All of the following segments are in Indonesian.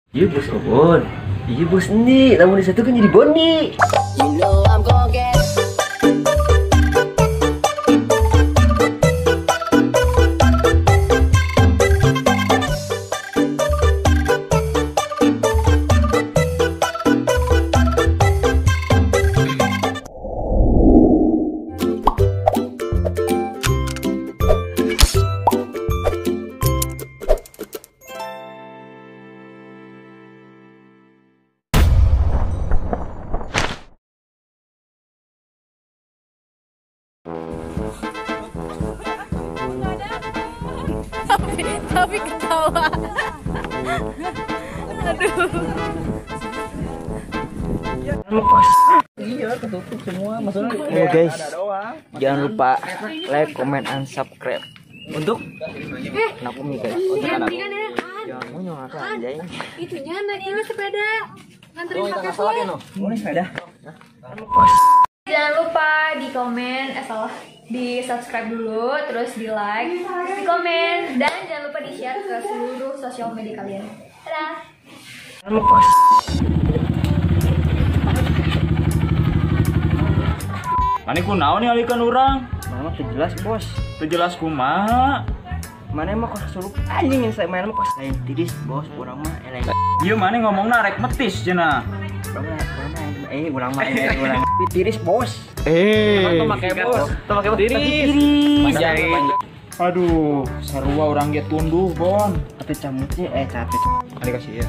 Iya bos Obon. Iya bos ini, namun di satu kan jadi Boni. You know I'm gonna get. tapi ketawa. Aduh. Iya, ketutup semua maksudnya. Oh guys, jangan lupa like, comment, and subscribe. Untuk Kenapa nih guys? Untuk anak. Jangan mau nyolong anjay. Itunya nanya sepeda. Nganterin pakai Boleh sepeda. Jangan lupa di komen, di subscribe dulu, terus di like, di komen, dan jangan lupa di share ke seluruh sosial media kalian. Dadah. Mana kunaon nih alikan orang? Mana tuh jelas bos. Teu jelas kumaha. Mana emang kok suruh anjing yang saya main mah kok saya tidis bos, orang mah eleng. Ieu mana ngomongna rek metis cenah. Ulang mah ulang. Tiris bos. Tuh Pakai bos. Tuh pakai bos. Tiris. Aduh, sarua orang ge tunduh, Bon. Atau camutnya capek. Ada kasih ya.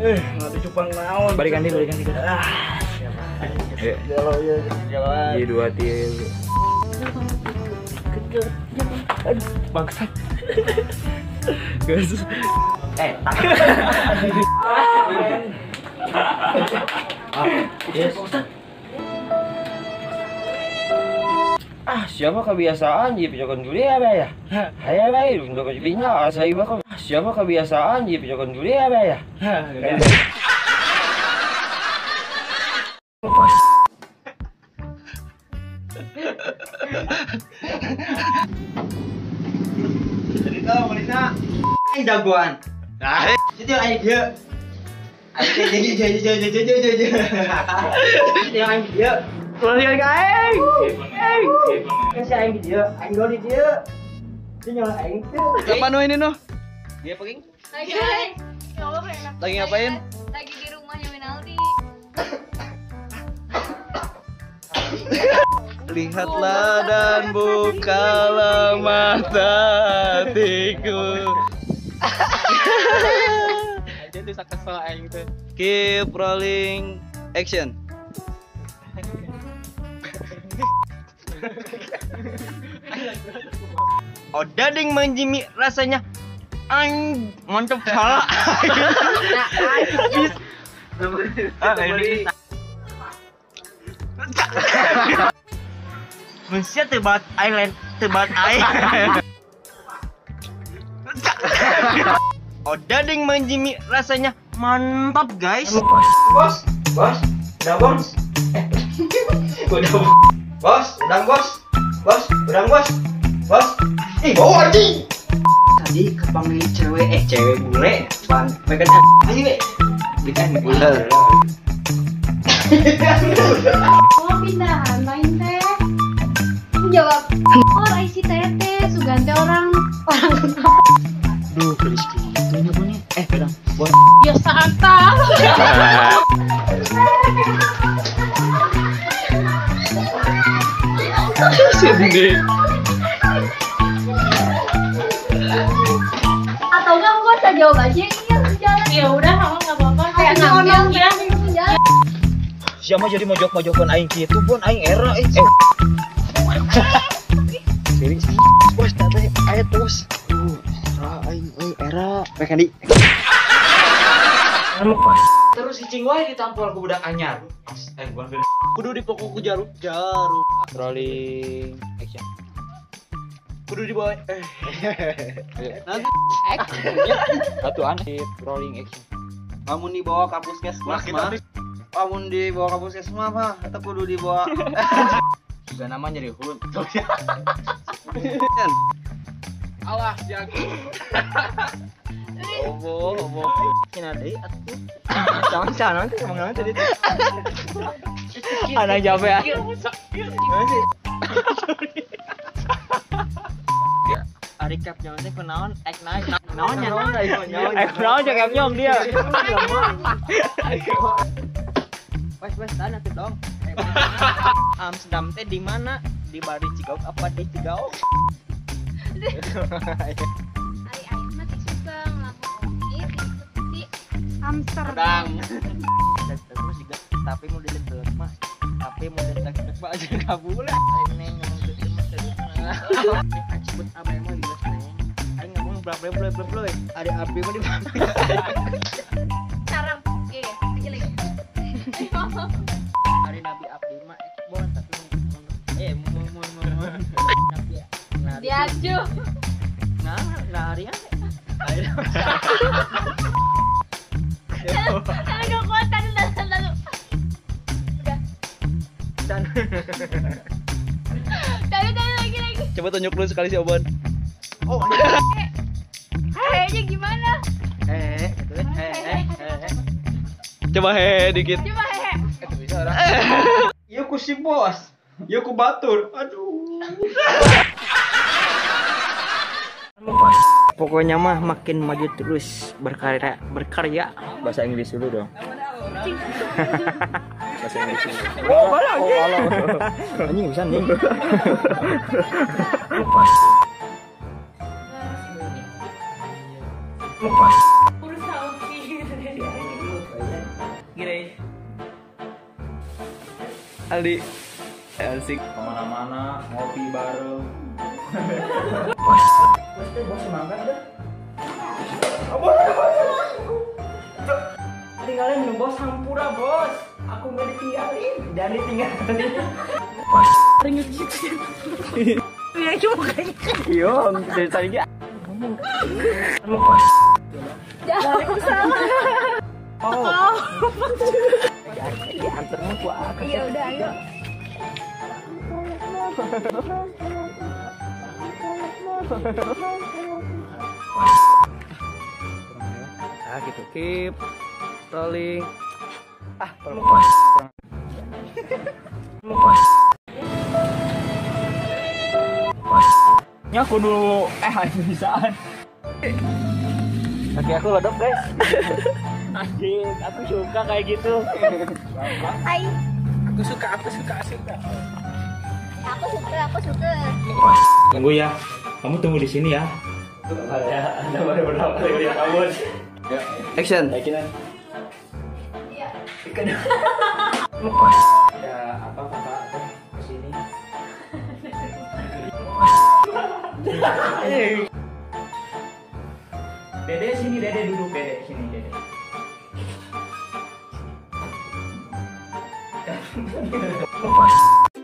Enggak tuh cupang naon. Balikan di. Jalan. Di dua tilu. Aduh, bangsat. Guys. Siapa kebiasaan jadi pijokan dulu ya, Bay ya? Ayo, Bay, untuk kepinya saya bakal. Siapa kebiasaan jadi pijokan dulu ya, Bay ya? Cerita Melisa. Aing jagoan. Nah, itu aing dia. Aing jadi. Itu aing dia. Lari aing. Kasih aing dia, aing gol dia. Dia nyala aing tuh. Apa no ini no? Dia pegang. Lagi ngapain? Lagi di rumahnya Winaldi. Lihatlah dan bukalah mata hatiku. Aja tuh kesel aing tuh. Keep rolling action. Oh dading menjimi rasanya mantap salah. Manusia tebat island, tebat air. Oh dading menjimi rasanya mantap guys. Bos, udah bos. Udang bos. Ih, bawa anjing. Tadi ke pemilik cewek bule, cuman pegang ayo bikin bule. Oh pindahan main teh. Jawab. Oh isi tete, sugante orang. Duh, Rizky. Tunggu nih. Pedang. Bos. Ya saatah. Sedih. Atau enggak gua usah jawab aja yang jalan. Ya udah, kamu enggak apa-apa. Kayak ngomong ya. Siapa jadi mojok-mojokan aing kitu, Bon? Aing era Serius. Bos, tadi aya terus. Aing era. Pekan di. Terus si cing wae ditampol ku budak anyar. Kudu dipokok ku jarum. Rolling action. Kudu dibawa. Nanti Satu anit rolling action. kamu dibawa ke puskesmas mah. Kamu dibawa ke puskesmas mah atau kudu dibawa. Juga nama jadi hut. Alah jago. Obo. Kena deh atuh. Jangan sana nanti ngomong nanti tadi. Anak jabe ya. Recap jangan teh kenaon ek naik. Naonnya? Naon cakep nyom dia. Wes sana tuh dong. Amsterdam teh di mana? Di Bari Cigauk apa di Cigauk? Ai mah suka ngelakuin di Amsterdam. Terus juga tapi mau diletek mah. Tapi mau diletek mah aja enggak boleh. Ini ngomong gitu mah terus. Ini expert apa emang di kelas neng. Aing ngomong bla. Ada api mah di mana? sarang. Iya, lagi. Hari Nabi Abdi mah ekspor tapi mau Nabi Diaju. nah hari ya. Karena gak kuat kan lalu. Udah. Dan Tapi lagi. Coba tunjuk dulu sekali si Obon. oh Kayaknya gimana? Coba hehe dikit. Coba hehe. Iya ku si bos. Iya ku batur. Aduh. Pokoknya mah makin maju terus berkarya. Bahasa Inggris dulu dong. Bahasa Inggris dulu. Anjing bisa nih. Aldi asik kemana-mana ngopi bareng. Bos semangat dah. Tinggalin minum bos hampura bos. Aku nggak ditinggalin dan ditinggalin. Ya cuma kayak Yo, dari tadi ya. Jangan salah. oh. Antarmu gua. Iya udah ayo. Gitu keep rolling. Nyaku dulu bisaan. Kaki aku ledok guys. Anjing, aku suka kayak gitu. Hai. Aku suka. Aku suka. Tunggu ya. Kamu tunggu di sini ya. Ya, Anda baru berapa kali lihat kamu? Action. Yakinan. Iya. Ya, apa kakak ke sini? Dede sini, Dede duduk, Dede sini, Dede.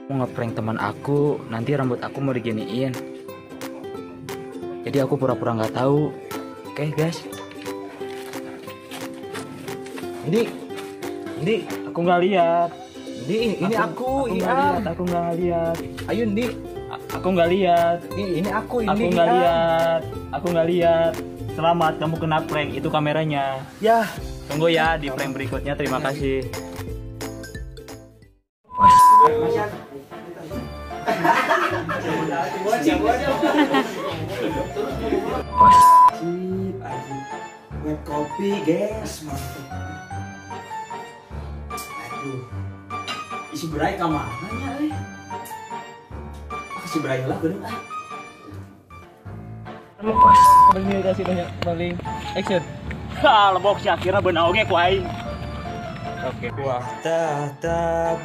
Mau ngeprank teman aku, nanti rambut aku mau diginiin. Jadi aku pura-pura nggak tahu. Oke, guys. Ini aku nggak lihat. Ini aku Aku nggak lihat. Ayo Ndi. Aku nggak lihat. Ini aku Aku nggak lihat. Aku nggak lihat. Selamat, kamu kena prank. Itu kameranya. Ya. Tunggu ya di prank berikutnya. Terima kasih. Web kopi guys, mantap. Aduh, isi berai kamarnya nih. Kasih berai lah gue Terima kasih banyak. Paling action. Ha, lebok sih akhirnya benar oke ku aing. Oke. Wah, tatap.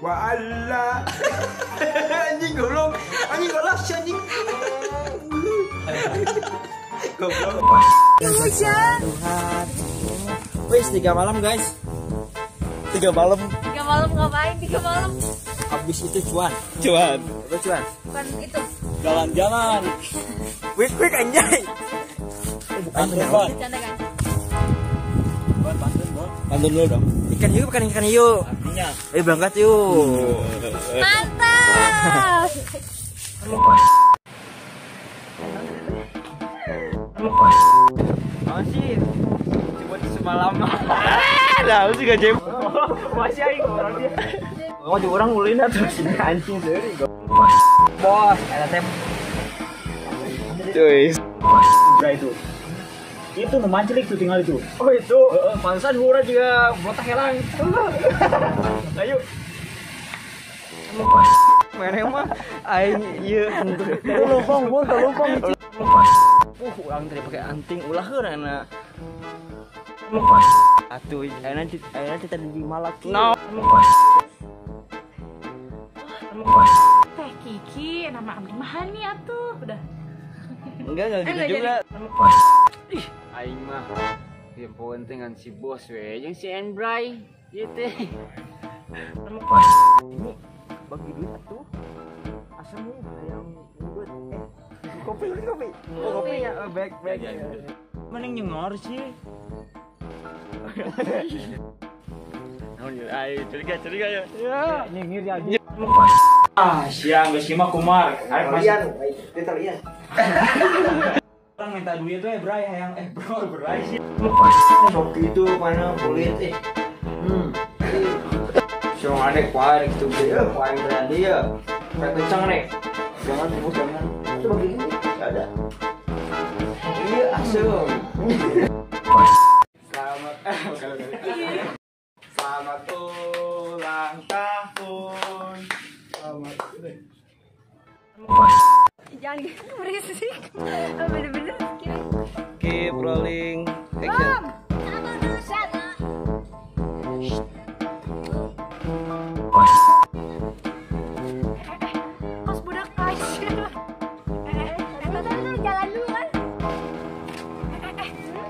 Wa Allah. Anjing goblok. Anjing goblok si anjing. Goblok. Hujan. Wes 3 malam guys. 3 malam 3 malam ngapain? 3 malam. habis itu cuan. Apa cuan? Bukan itu. Jalan-jalan. Quick anjay. Bukan Bercanda kan? Pantun dulu dong. ikan yuk, bukan ikan yuk. Artinya. Ayo berangkat yuk. Mantap. Makasih. lama-lama. Nah, sih gak jam. Masih aing orang dia. Oh, juga orang mulai terus anjing seueur. Bos, ada teh. Cuy. Bray itu. Itu memancing itu tinggal itu. Oh itu, pantesan murah juga botak helang. Ayo. Mana mah aing ieu Lumpang, bos, lumpang. urang tadi pakai anting ulah heurana. Atuh, ayeuna kita di Malak. No. Teh Kiki, nama abdi mah nih atuh. Udah. Enggak gitu Enggak juga. jadi. Aing mah yang penting kan si bos we jeung si Enbray ieu teh. Ini bagi duit atuh. Asam nih yang buat kopi. Oh, kopi ya, back. Mending nyengor sih. Ayo curiga ya. Ya, nyengir ya. Ah, siang geus mah kumar. Kalian, kita lihat. Orang minta duit tuh Bray hayang bro Bray sih. Waktu itu mana kulit Siang adek kuain gitu dia, kuain berani ya. Kayak kencang nek. Jangan itu begini ada. Iya asem. Selamat ulang tahun. Selamat. Jangan gitu berisik. Bener-bener kira. Keep rolling. Action. Kos budak kasih. Tadi jalan dulu kan.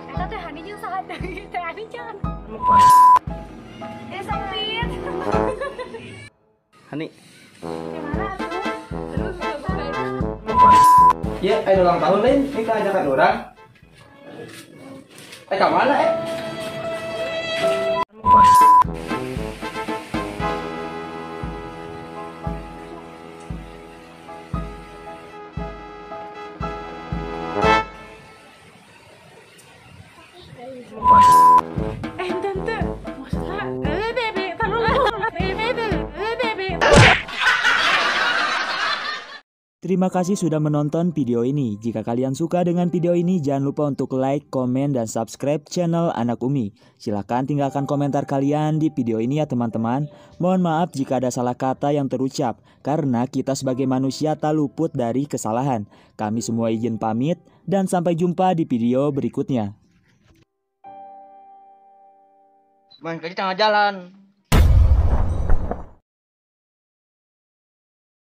Eta teh Hani jeung saha deui? Teh Hani jangan. Sempit. Hani. Gimana tuh? Terus Ya, ulang tahun lain, kita ajakan orang. Ke mana tante, maksudnya bebe, taruh bebe. Terima kasih sudah menonton video ini. Jika kalian suka dengan video ini, jangan lupa untuk like, komen, dan subscribe channel Anak Umi. Silahkan tinggalkan komentar kalian di video ini ya teman-teman. Mohon maaf jika ada salah kata yang terucap, karena kita sebagai manusia tak luput dari kesalahan. Kami semua izin pamit, dan sampai jumpa di video berikutnya. Main ke tengah jalan.